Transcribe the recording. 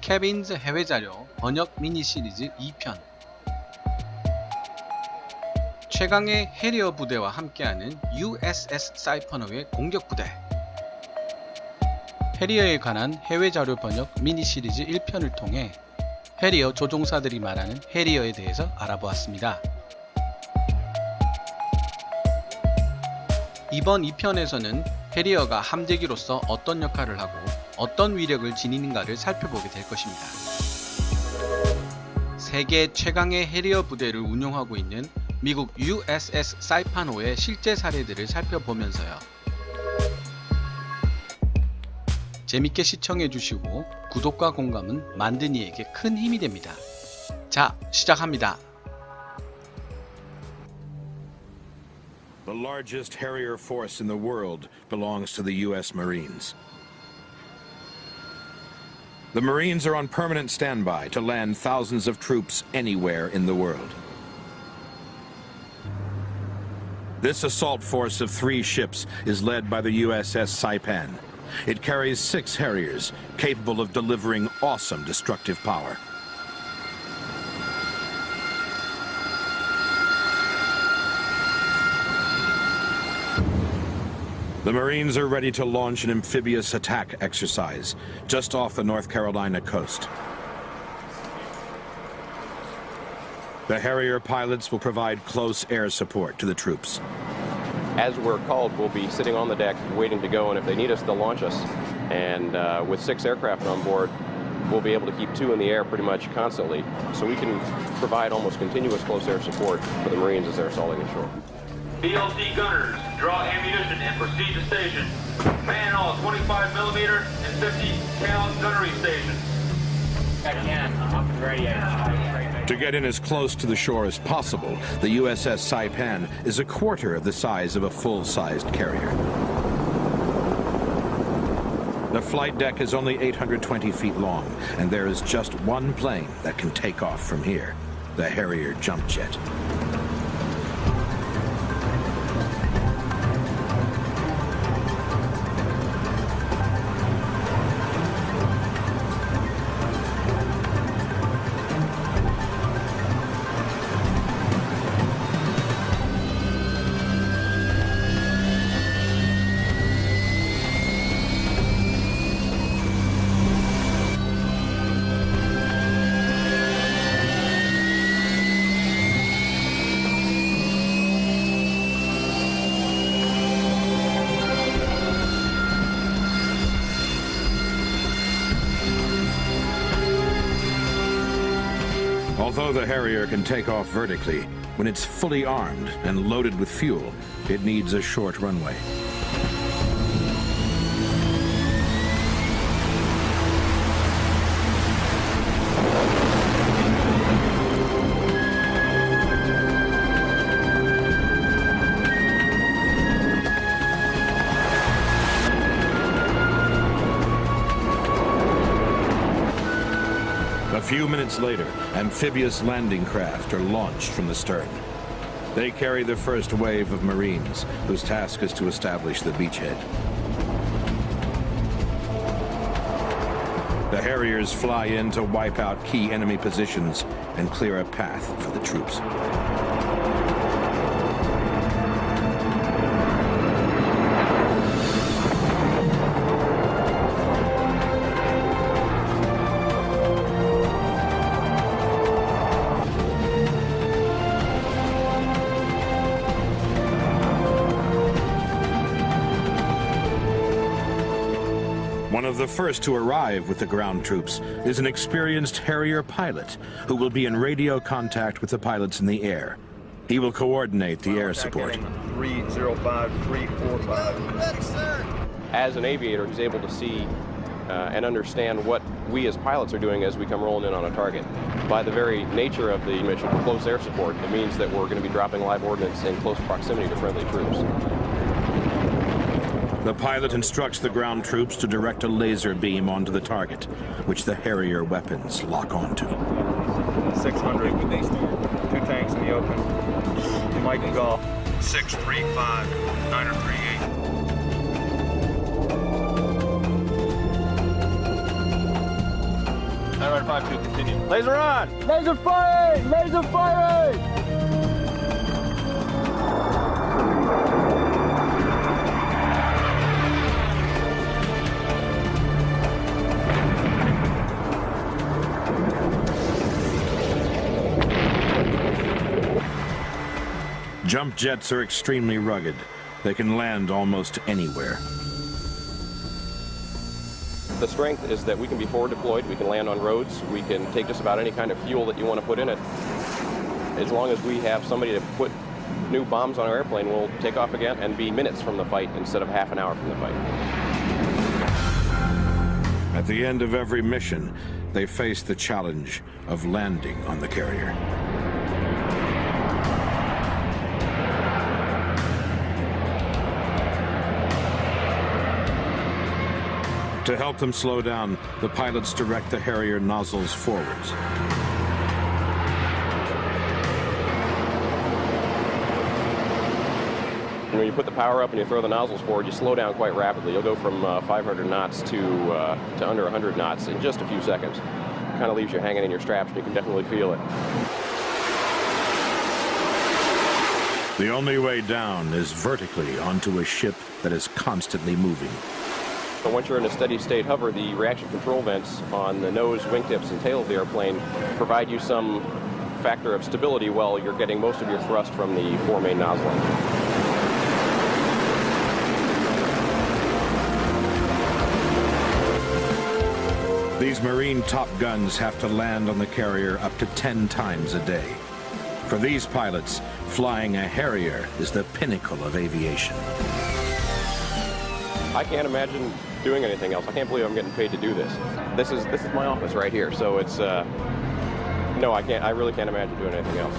케빈즈 해외자료 번역 미니 시리즈 2편. 최강의 해리어 부대와 함께하는 USS 사이판호의 공격부대. 해리어에 관한 해외자료 번역 미니 시리즈 1편을 통해 해리어 조종사들이 말하는 해리어에 대해서 알아보았습니다. 이번 2편에서는 해리어가 함재기로서 어떤 역할을 하고 어떤 위력을 지니는가를 살펴보게 될 것입니다. 세계 최강의 해리어 부대를 운용하고 있는 미국 USS 사이판호의 실제 사례들을 살펴보면서요. 재밌게 시청해주시고 구독과 공감은 만든 이에게 큰 힘이 됩니다. 자, 시작합니다. The largest Harrier force in the world belongs to the U.S. Marines. The Marines are on permanent standby to land thousands of troops anywhere in the world. This assault force of 3 ships is led by the USS Saipan. It carries 6 Harriers, capable of delivering awesome destructive power. The Marines are ready to launch an amphibious attack exercise just off the North Carolina coast. The Harrier pilots will provide close air support to the troops. As we're called, we'll be sitting on the deck waiting to go, and if they need us, they'll launch us. And with 6 aircraft on board, we'll be able to keep 2 in the air pretty much constantly. So we can provide almost continuous close air support for the Marines as they're assaulting ashore. BLC gunners, draw ammunition and proceed to station. Man all 25mm and 50 cal gunnery stations. To get in as close to the shore as possible, the USS Saipan is a quarter of the size of a full-sized carrier. The flight deck is only 820 feet long, and there is just one plane that can take off from here, the Harrier jump jet. Although the Harrier can take off vertically, when it's fully armed and loaded with fuel, it needs a short runway. A few minutes later, amphibious landing craft are launched from the stern. They carry the first wave of Marines, whose task is to establish the beachhead. The Harriers fly in to wipe out key enemy positions and clear a path for the troops. One of the first to arrive with the ground troops is an experienced Harrier pilot who will be in radio contact with the pilots in the air. He will coordinate the air support. 305345. As an aviator, he's able to see and understand what we as pilots are doing as we come rolling in on a target. By the very nature of the mission for close air support, it means that we're going to be dropping live ordnance in close proximity to friendly troops. The pilot instructs the ground troops to direct a laser beam onto the target, which the Harrier weapons lock onto. 600, 2 tanks in the open. Mike and Golf. 635, 938. 5-2, continue. Laser on! Laser firing! Laser firing! Jump jets are extremely rugged. They can land almost anywhere. The strength is that we can be forward deployed, we can land on roads, we can take just about any kind of fuel that you want to put in it. As long as we have somebody to put new bombs on our airplane, we'll take off again and be minutes from the fight instead of half an hour from the fight. At the end of every mission, they face the challenge of landing on the carrier. To help them slow down, the pilots direct the Harrier nozzles forwards. When you put the power up and you throw the nozzles forward, you slow down quite rapidly. You'll go from 500 knots to under 100 knots in just a few seconds. Kind of leaves you hanging in your straps, and you can definitely feel it. The only way down is vertically onto a ship that is constantly moving. But once you're in a steady state hover, the reaction control vents on the nose, wingtips, and tail of the airplane provide you some factor of stability while you're getting most of your thrust from the four main nozzle engines. These Marine Top Guns have to land on the carrier up to 10 times a day. For these pilots, flying a Harrier is the pinnacle of aviation. I can't imagine doing anything else. I can't believe I'm getting paid to do this. This is my office right here, so it's no, I really can't imagine doing anything else.